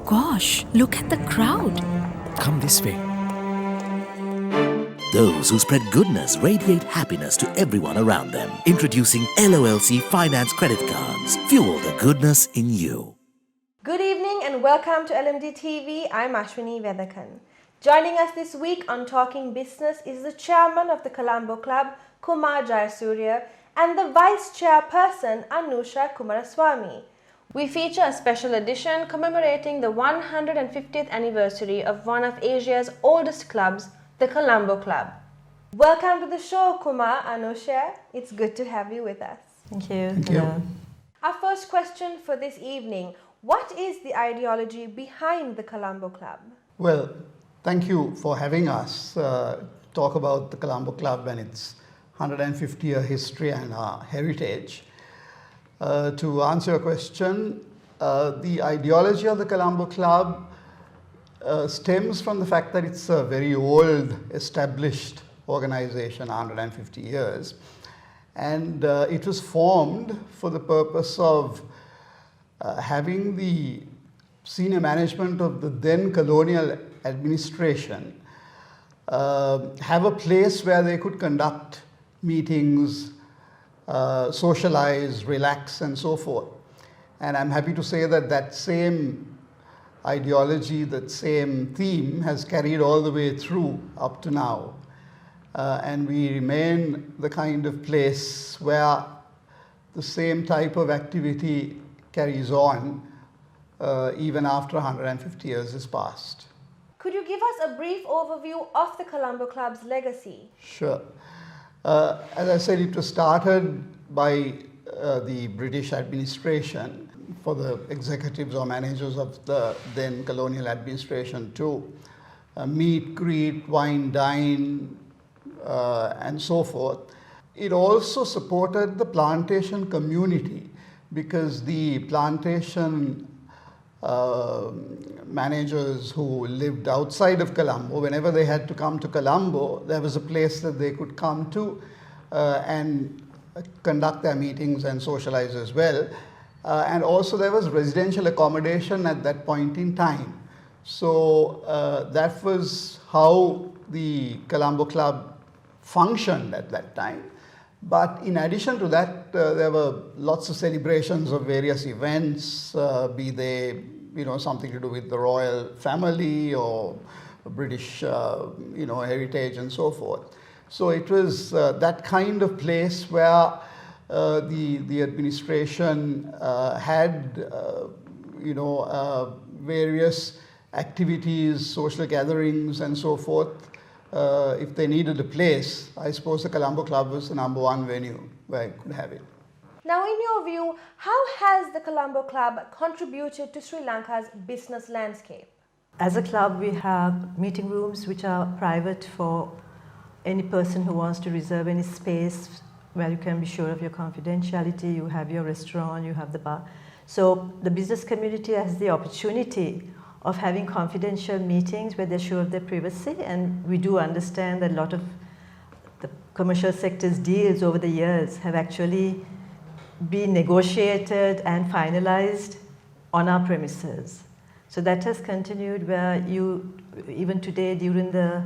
gosh, look at the crowd. Come this way. Those who spread goodness radiate happiness to everyone around them. Introducing LOLC Finance Credit Cards. Fuel the goodness in you. Good evening and welcome to LMDtv. I'm Ashwini Vethakan. Joining us this week on Talking Business is the chairman of the Colombo Club, Kumar Jayasuriya, and the vice chairperson, Anushya Coomaraswamy. We feature a special edition commemorating the 150th anniversary of one of Asia's oldest clubs, the Colombo Club. Welcome to the show, Kumar, Anushya. It's good to have you with us. Thank you. Thank you. Our first question for this evening: what is the ideology behind the Colombo Club? Well, thank you for having us talk about the Colombo Club and its 150-year history and our heritage. To answer your question, the ideology of the Colombo Club stems from the fact that it's a very old, established organization, 150 years. And it was formed for the purpose of having the senior management of the then colonial administration have a place where they could conduct meetings, socialize, relax, and so forth. And I'm happy to say that that same ideology, that same theme has carried all the way through up to now. And we remain the kind of place where the same type of activity carries on even after 150 years has passed. Could you give us a brief overview of the Colombo Club's legacy? Sure. As I said, it was started by the British administration for the executives or managers of the then colonial administration to meet, greet, wine, dine, and so forth. It also supported the plantation community because the plantation managers who lived outside of Colombo, whenever they had to come to Colombo, there was a place that they could come to and conduct their meetings and socialize as well. And also there was residential accommodation at that point in time. So that was how the Colombo Club functioned at that time. But in addition to that, there were lots of celebrations of various events, be they something to do with the royal family or British heritage and so forth. So it was that kind of place where the administration had various activities, social gatherings and so forth. If they needed a place, I suppose the Colombo Club was the number one venue where I could have it. Now, in your view, how has the Colombo Club contributed to Sri Lanka's business landscape? As a club, we have meeting rooms which are private for any person who wants to reserve any space where you can be sure of your confidentiality. You have your restaurant, you have the bar. So the business community has the opportunity of having confidential meetings where they're sure of their privacy, and we do understand that a lot of the commercial sector's deals over the years have actually been negotiated and finalized on our premises. So that has continued where even today during the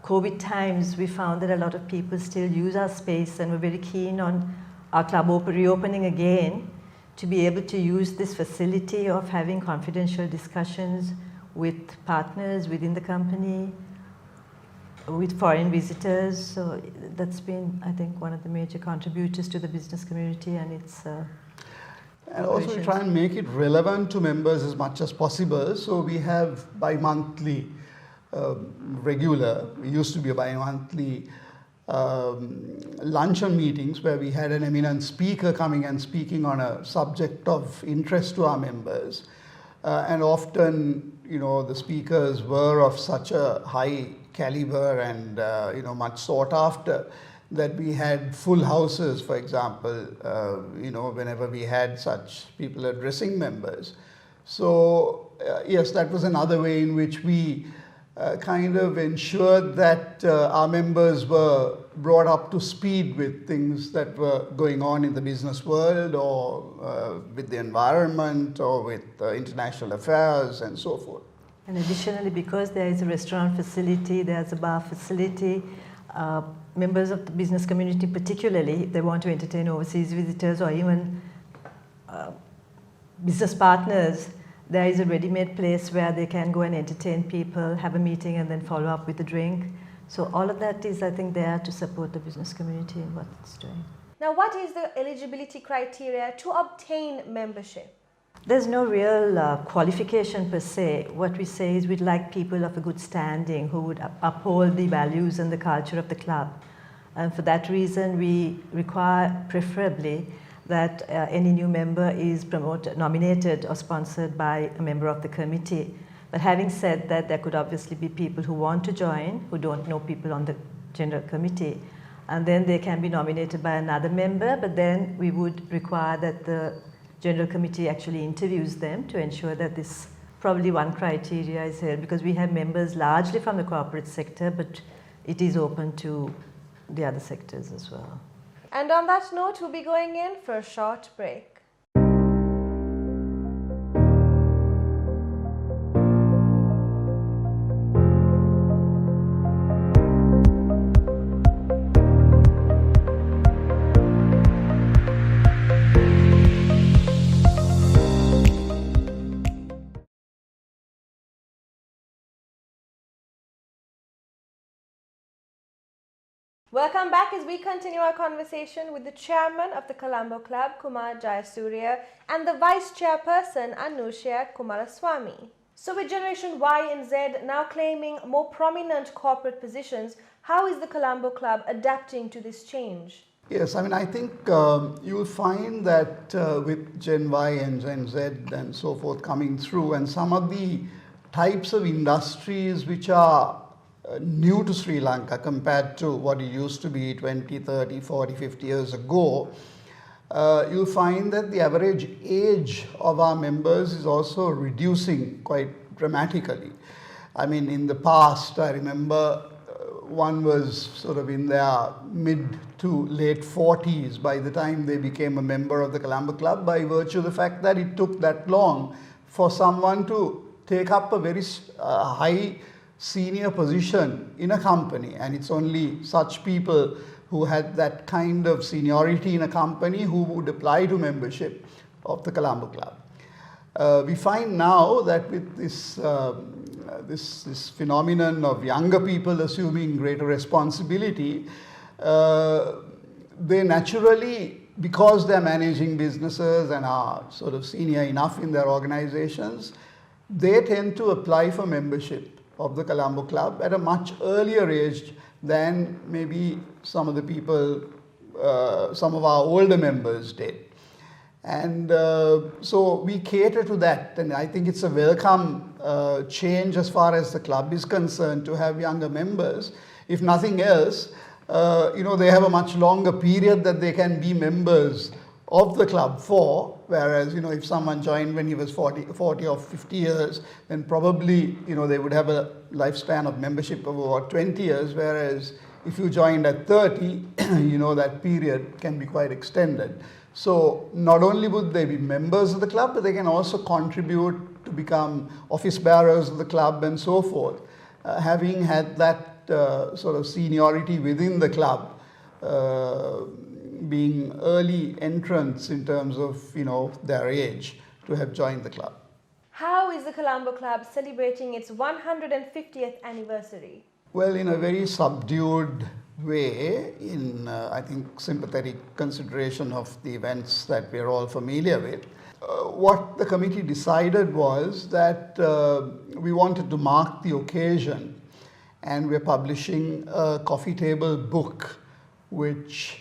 COVID times, we found that a lot of people still use our space and we're very keen on our club reopening again to be able to use this facility of having confidential discussions with partners within the company, with foreign visitors. So that's been, I think, one of the major contributors to the business community and its and also we try and make it relevant to members as much as possible. So we have bi-monthly we used to be a bi-monthly luncheon meetings where we had an eminent speaker coming and speaking on a subject of interest to our members. And often, the speakers were of such a high caliber and, much sought after that we had full houses, for example, whenever we had such people addressing members. So, yes, that was another way in which we kind of ensured that our members were brought up to speed with things that were going on in the business world or with the environment or with international affairs and so forth. And additionally, because there is a restaurant facility, there's a bar facility, members of the business community particularly, if they want to entertain overseas visitors or even business partners, there is a ready-made place where they can go and entertain people, have a meeting and then follow up with a drink. So all of that is, I think, there to support the business community in what it's doing. Now, what is the eligibility criteria to obtain membership? There's no real qualification per se. What we say is we'd like people of a good standing who would uphold the values and the culture of the club. And for that reason, we require preferably that any new member is nominated or sponsored by a member of the committee. But having said that, there could obviously be people who want to join, who don't know people on the general committee. And then they can be nominated by another member, but then we would require that the general committee actually interviews them to ensure that this probably one criteria is held, because we have members largely from the corporate sector, but it is open to the other sectors as well. And on that note, we'll be going in for a short break. Welcome back as we continue our conversation with the chairman of the Colombo Club, Kumar Jayasuriya, and the vice chairperson, Anushya Coomaraswamy. So with Generation Y and Z now claiming more prominent corporate positions, how is the Colombo Club adapting to this change? Yes, I mean, I think you'll find that with Gen Y and Gen Z and so forth coming through, and some of the types of industries which are new to Sri Lanka compared to what it used to be 20, 30, 40, 50 years ago, you'll find that the average age of our members is also reducing quite dramatically. I mean, in the past, I remember one was sort of in their mid to late 40s by the time they became a member of the Colombo Club, by virtue of the fact that it took that long for someone to take up a very high senior position in a company, and it's only such people who had that kind of seniority in a company who would apply to membership of the Colombo Club. We find now that with this this phenomenon of younger people assuming greater responsibility, they naturally, because they're managing businesses and are sort of senior enough in their organizations, they tend to apply for membership of the Colombo Club at a much earlier age than maybe some of the people, some of our older members did. And so we cater to that, and I think it's a welcome change as far as the club is concerned to have younger members. If nothing else, they have a much longer period that they can be members of the club for, whereas, if someone joined when he was 40 or 50 years, then probably, they would have a lifespan of membership of about 20 years, whereas if you joined at 30, that period can be quite extended. So not only would they be members of the club, but they can also contribute to become office bearers of the club and so forth, having had that sort of seniority within the club, being early entrants in terms of their age to have joined the club. How is the Colombo Club celebrating its 150th anniversary? Well, in a very subdued way, in I think sympathetic consideration of the events that we're all familiar with. What the committee decided was that we wanted to mark the occasion, and we're publishing a coffee table book which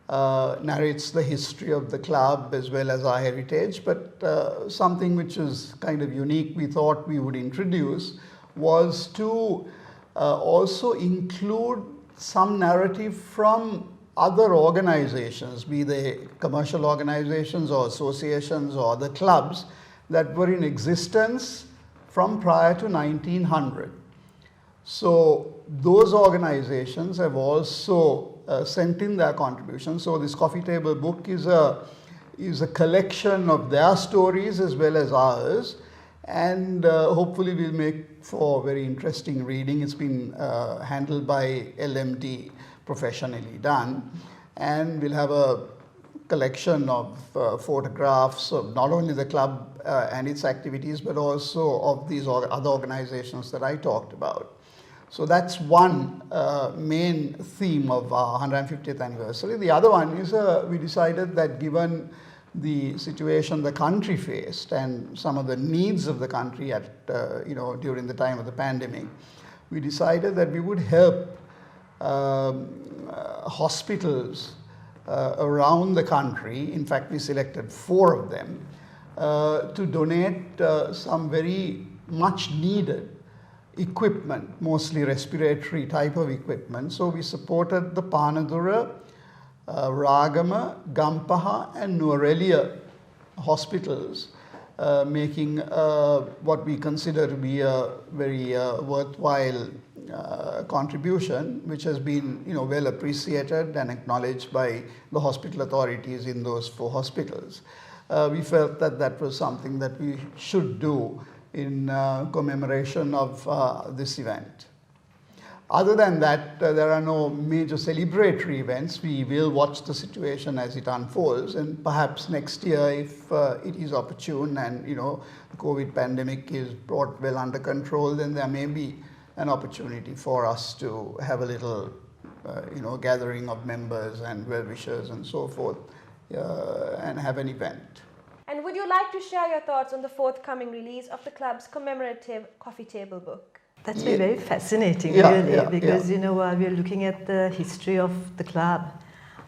narrates the history of the club as well as our heritage, but something which is kind of unique we thought we would introduce was to also include some narrative from other organizations, be they commercial organizations or associations or other clubs that were in existence from prior to 1900. So those organizations have also sent in their contributions. So this coffee table book is a collection of their stories as well as ours, and hopefully will make for very interesting reading. It's been handled by LMD, professionally done, and we'll have a collection of photographs of not only the club and its activities, but also of these other organizations that I talked about. So that's one main theme of our 150th anniversary. The other one is we decided that given the situation the country faced and some of the needs of the country at during the time of the pandemic, we decided that we would help hospitals around the country. In fact, we selected 4 of them to donate some very much needed equipment, mostly respiratory type of equipment. So we supported the Panadura, Ragama, Gampaha and Nuwara hospitals, making what we consider to be a very worthwhile contribution, which has been well appreciated and acknowledged by the hospital authorities in those 4 hospitals. We felt that that was something that we should do in commemoration of this event. Other than that, there are no major celebratory events. We will watch the situation as it unfolds, and perhaps next year, if it is opportune and the COVID pandemic is brought well under control, then there may be an opportunity for us to have a little gathering of members and well-wishers and so forth, and have an event. And would you like to share your thoughts on the forthcoming release of the club's commemorative coffee table book? That's been very fascinating, because while we're looking at the history of the club,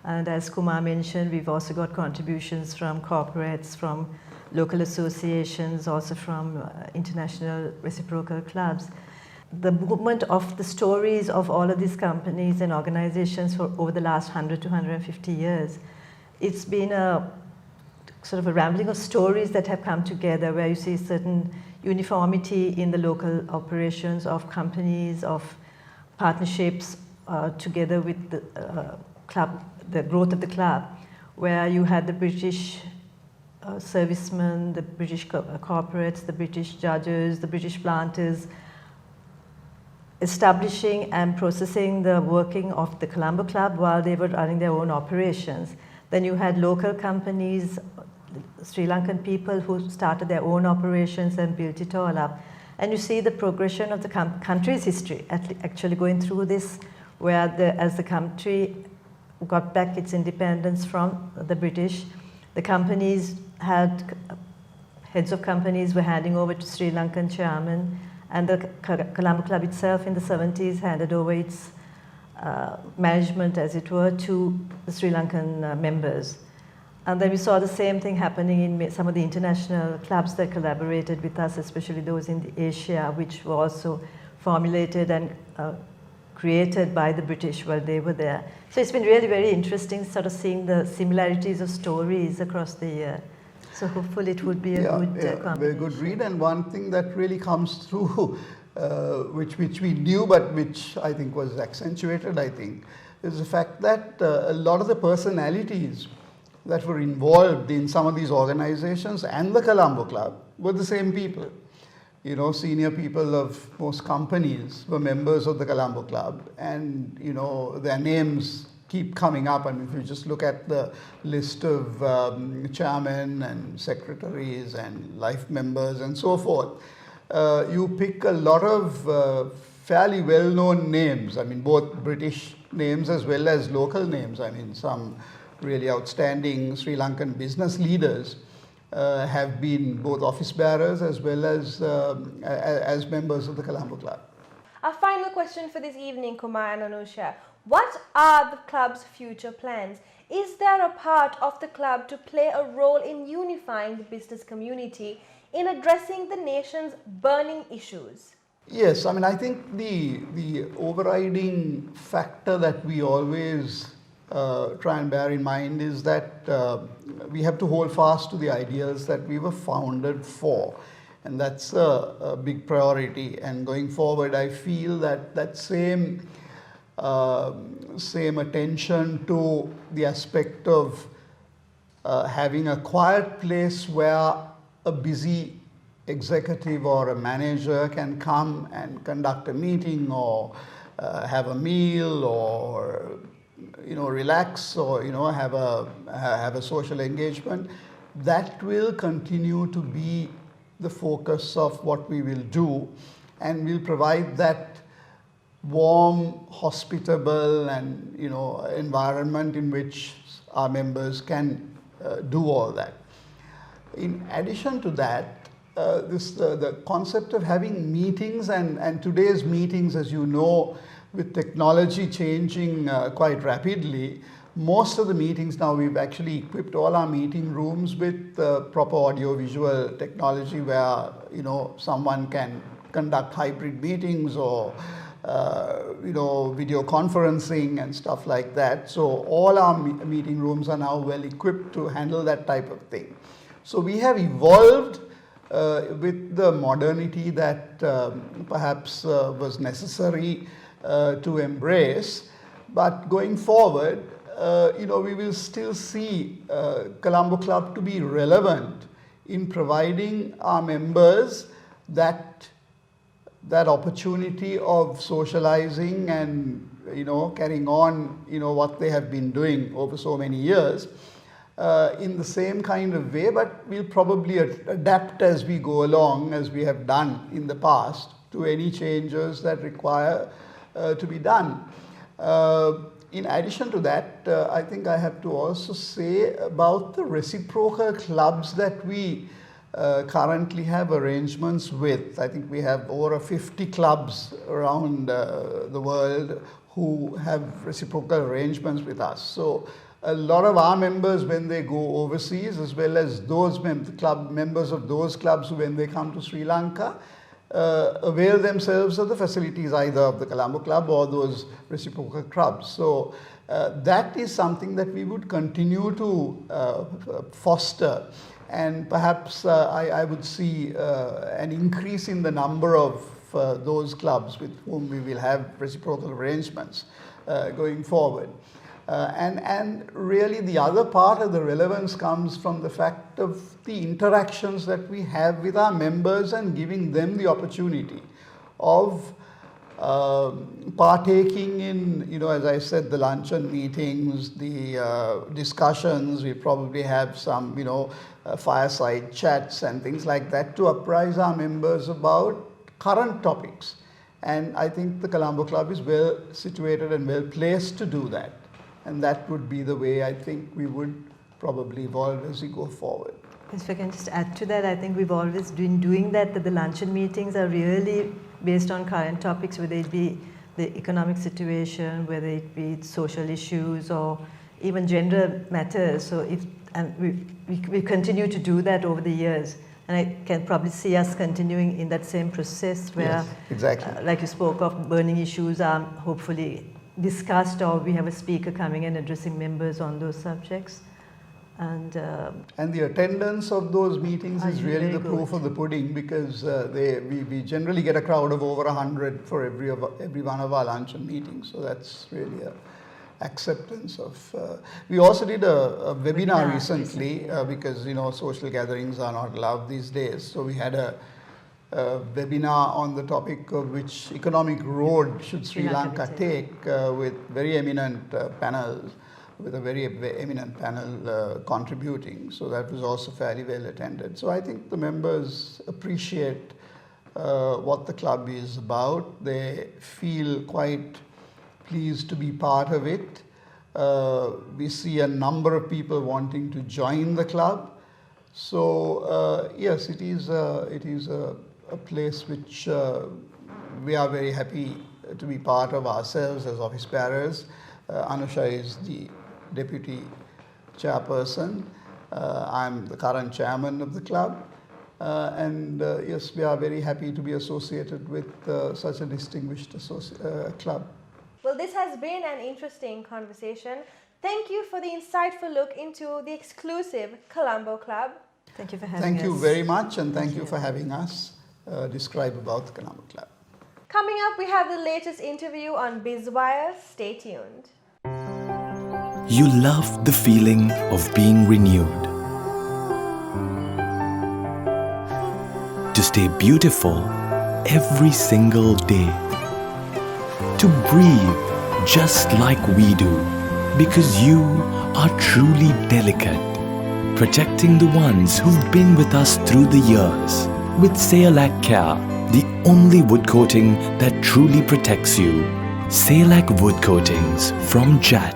and as Kumar mentioned, we've also got contributions from corporates, from local associations, also from international reciprocal clubs. The movement of the stories of all of these companies and organizations for over the last 100 to 150 years, it's been a sort of a rambling of stories that have come together, where you see certain uniformity in the local operations of companies, of partnerships, together with the club, the growth of the club, where you had the British servicemen, the British corporates, the British judges, the British planters, establishing and processing the working of the Colombo Club while they were running their own operations. Then you had local companies, Sri Lankan people who started their own operations and built it all up. And you see the progression of the country's history, actually going through this, where as the country got back its independence from the British, the companies had, heads of companies were handing over to Sri Lankan chairman, and the Colombo Club itself in the 70s handed over its management, as it were, to the Sri Lankan members. And then we saw the same thing happening in some of the international clubs that collaborated with us, especially those in Asia, which were also formulated and created by the British while they were there. So it's been really very interesting sort of seeing the similarities of stories across the year. So hopefully it would be a good very good read. And one thing that really comes through, which we knew but which I think was accentuated, is the fact that a lot of the personalities that were involved in some of these organizations and the Colombo Club were the same people. Senior people of most companies were members of the Colombo Club, and their names keep coming up. And if you just look at the list of chairmen and secretaries and life members and so forth, you pick a lot of fairly well-known names. Both British names as well as local names. Some really outstanding Sri Lankan business leaders have been both office bearers as well as members of the Colombo Club. Our final question for this evening, Kumar and Anushya. What are the club's future plans? Is there a part of the club to play a role in unifying the business community in addressing the nation's burning issues? Yes, I think the overriding factor that we always try and bear in mind is that we have to hold fast to the ideas that we were founded for. And that's a big priority. And going forward, I feel that same attention to the aspect of having a quiet place where a busy executive or a manager can come and conduct a meeting or have a meal or relax or have a social engagement, that will continue to be the focus of what we will do, and we'll provide that warm, hospitable and environment in which our members can do all that. In addition to that, the concept of having meetings and today's meetings, as you know, with technology changing quite rapidly, most of the meetings now, we've actually equipped all our meeting rooms with proper audio-visual technology where someone can conduct hybrid meetings or video conferencing and stuff like that. So all our meeting rooms are now well equipped to handle that type of thing. So we have evolved with the modernity that perhaps was necessary to embrace. But going forward, we will still see Colombo Club to be relevant in providing our members that opportunity of socializing and carrying on what they have been doing over so many years in the same kind of way, but we'll probably adapt as we go along, as we have done in the past, to any changes that require to be done. In addition to that, I think I have to also say about the reciprocal clubs that we currently have arrangements with. I think we have over 50 clubs around the world who have reciprocal arrangements with us. So a lot of our members, when they go overseas, as well as those members of those clubs who, when they come to Sri Lanka, avail themselves of the facilities either of the Colombo Club or those reciprocal clubs. So that is something that we would continue to foster, and perhaps I would see an increase in the number of those clubs with whom we will have reciprocal arrangements going forward. And really the other part of the relevance comes from the fact of the interactions that we have with our members and giving them the opportunity of partaking in, as I said, the luncheon meetings, the discussions. We probably have some, fireside chats and things like that to apprise our members about current topics. And I think the Colombo Club is well situated and well placed to do that. And that would be the way I think we would probably evolve as we go forward. If I can just add to that, I think we've always been doing that the luncheon meetings are really based on current topics, whether it be the economic situation, whether it be social issues or even gender matters. So we continue to do that over the years. And I can probably see us continuing in that same process where, yes, exactly. Like you spoke of, burning issues are hopefully discussed, or we have a speaker coming and addressing members on those subjects. And the attendance of those meetings is really the proof of the pudding, because we generally get a crowd of over 100 for every one of our luncheon meetings. So that's really a acceptance of. We also did a webinar recently because social gatherings are not allowed these days. So we had a webinar on the topic of which economic road should Sri Lanka take with very eminent panels, with a very eminent panel contributing. So that was also fairly well attended. So I think the members appreciate what the club is about. They feel quite pleased to be part of it. We see a number of people wanting to join the club. So yes, it is a place which we are very happy to be part of ourselves as office bearers. Anushya is the deputy chairperson. I'm the current chairman of the club. And yes, we are very happy to be associated with such a distinguished club. Well, this has been an interesting conversation. Thank you for the insightful look into the exclusive Colombo Club. Thank you for having us. Thank you very much, and thank you for having us describe about the Colombo Club. Coming up, we have the latest interview on BizWire. Stay tuned. You love the feeling of being renewed. To stay beautiful every single day. To breathe just like we do. Because you are truly delicate. Protecting the ones who've been with us through the years. With Sayalac Care, the only wood coating that truly protects you. Sayalac Wood Coatings from JAT.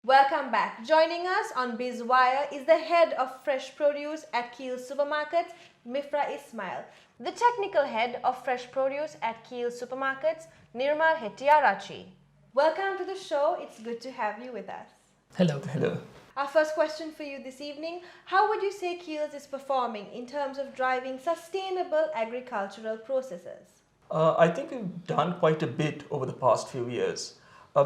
Welcome back. Joining us on BizWire is the head of fresh produce at Keel's Supermarkets, Mifra Ismail. The technical head of fresh produce at Keel's Supermarkets, Nirmal Hettiarachi. Welcome to the show. It's good to have you with us. Hello. Hello. Our first question for you this evening: how would you say Keel's is performing in terms of driving sustainable agricultural processes? I think we've done quite a bit over the past few years.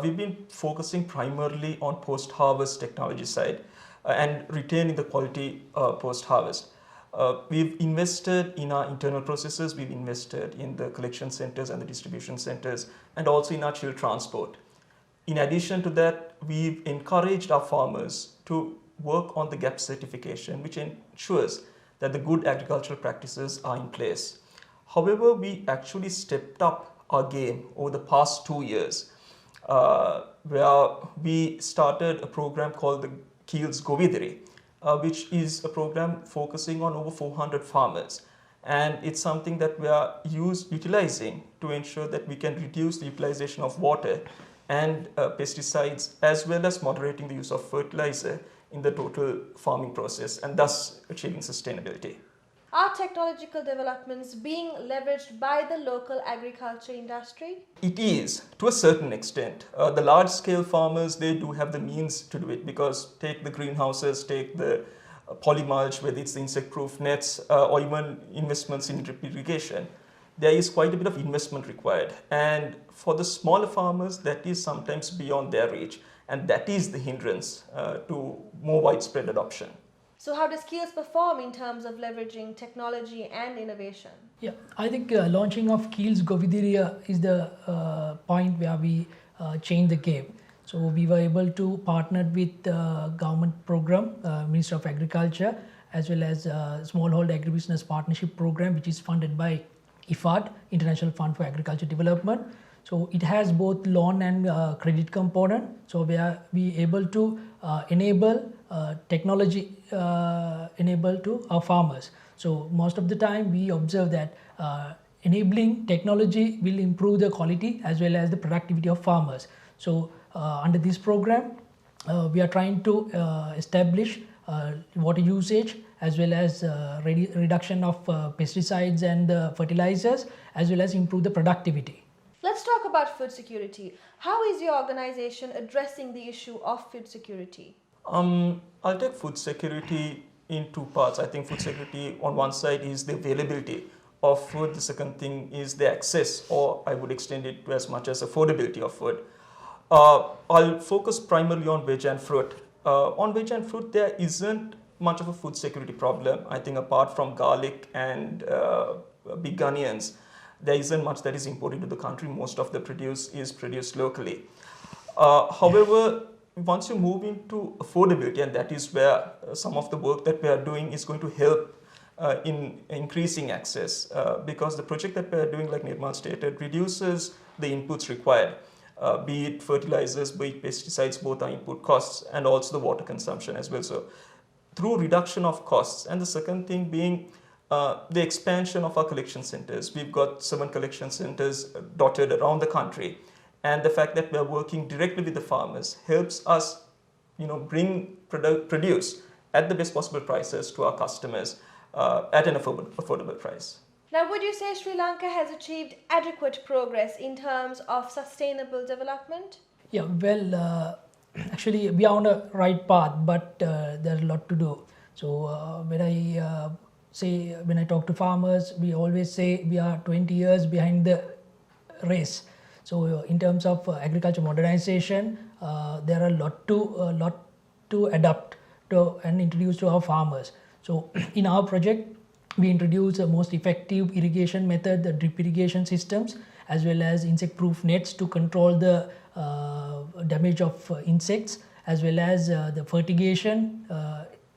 We've been focusing primarily on post-harvest technology side and retaining the quality post-harvest. We've invested in our internal processes, we've invested in the collection centers and the distribution centers, and also in our chilled transport. In addition to that, we've encouraged our farmers to work on the GAP certification, which ensures that the good agricultural practices are in place. However, we actually stepped up our game over the past 2 years, where we started a program called the Keel's Govidari, which is a program focusing on over 400 farmers. And it's something that we are utilizing to ensure that we can reduce the utilization of water and pesticides, as well as moderating the use of fertilizer in the total farming process, and thus achieving sustainability. Are technological developments being leveraged by the local agriculture industry? It is, to a certain extent. The large-scale farmers, they do have the means to do it, because take the greenhouses, take the polymulch, whether it's the insect-proof nets, or even investments in drip irrigation. There is quite a bit of investment required, and for the smaller farmers that is sometimes beyond their reach, and that is the hindrance to more widespread adoption. So how does Keel's perform in terms of leveraging technology and innovation? Yeah, I think launching of Keel's Govidari is the point where we changed the game. So we were able to partner with government program, Ministry of Agriculture, as well as Smallholder Agribusiness Partnership Program, which is funded by IFAD, International Fund for Agriculture Development. So it has both loan and credit component. So we are able to enable technology enable to our farmers. So most of the time we observe that enabling technology will improve the quality as well as the productivity of farmers. So under this program, we are trying to establish water usage as well as reduction of pesticides and fertilizers, as well as improve the productivity. Let's talk about food security. How is your organization addressing the issue of food security? I'll take food security in two parts. I think food security on one side is the availability of food. The second thing is the access, or I would extend it to as much as affordability of food. I'll focus primarily on veg and fruit. On veg and fruit, there isn't much of a food security problem. I think apart from garlic and big onions, there isn't much that is imported to the country. Most of the produce is produced locally. However, once you move into affordability, and that is where some of the work that we are doing is going to help in increasing access, because the project that we are doing, like Nirmal stated, reduces the inputs required, be it fertilizers, be it pesticides, both are input costs, and also the water consumption as well. So through reduction of costs, and the second thing being the expansion of our collection centers. We've got 7 collection centers dotted around the country, and the fact that we're working directly with the farmers helps us, bring produce at the best possible prices to our customers at an affordable price. Now, would you say Sri Lanka has achieved adequate progress in terms of sustainable development? Yeah, well, actually we are on the right path, but there's a lot to do. So when I talk to farmers, we always say we are 20 years behind the race. So in terms of agriculture modernization, there are a lot to adapt and introduce to our farmers. So in our project, we introduce a most effective irrigation method, the drip irrigation systems, as well as insect-proof nets to control the damage of insects, as well as the fertigation.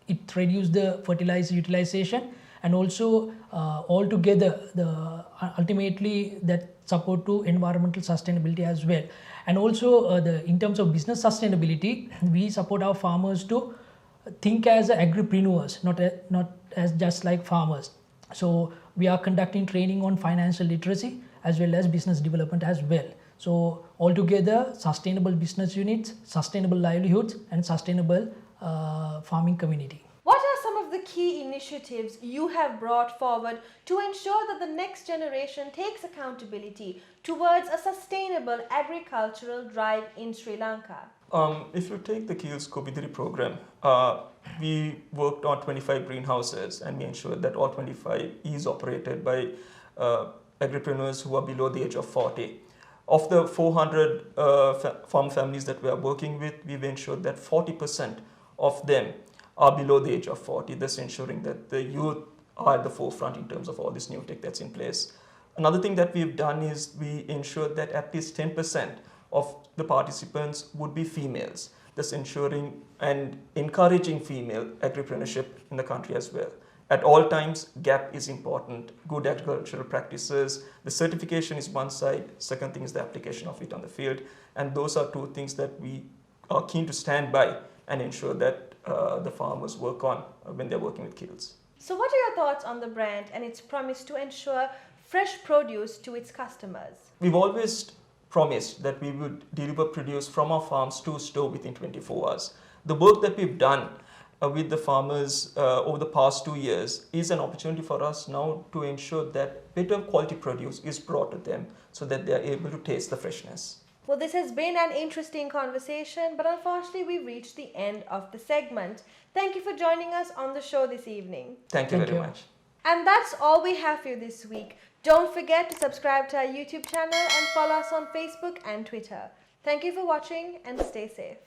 It reduces the fertilizer utilization, and also altogether ultimately that support to environmental sustainability as well. And also in terms of business sustainability, we support our farmers to think as agripreneurs, not as just like farmers. So we are conducting training on financial literacy as well as business development as well. So altogether, sustainable business units, sustainable livelihoods, and sustainable farming community. What are some of the key initiatives you have brought forward to ensure that the next generation takes accountability towards a sustainable agricultural drive in Sri Lanka? If you take the KEEL's Kobidiri program, we worked on 25 greenhouses, and we ensured that all 25 is operated by agripreneurs who are below the age of 40. Of the 400 farm families that we are working with, we've ensured that 40% of them are below the age of 40, thus ensuring that the youth are at the forefront in terms of all this new tech that's in place. Another thing that we've done is we ensured that at least 10% of the participants would be females, thus ensuring and encouraging female agripreneurship in the country as well. At all times, GAP is important, good agricultural practices. The certification is one side, second thing is the application of it on the field, and those are two things that we are keen to stand by and ensure that the farmers work on when they're working with KEELs. So what are your thoughts on the brand and its promise to ensure fresh produce to its customers? We've always promised that we would deliver produce from our farms to store within 24 hours. The work that we've done with the farmers over the past 2 years is an opportunity for us now to ensure that better quality produce is brought to them so that they are able to taste the freshness. Well, this has been an interesting conversation, but unfortunately we've reached the end of the segment. Thank you for joining us on the show this evening. Thank you very much. And that's all we have for you this week. Don't forget to subscribe to our YouTube channel and follow us on Facebook and Twitter. Thank you for watching and stay safe.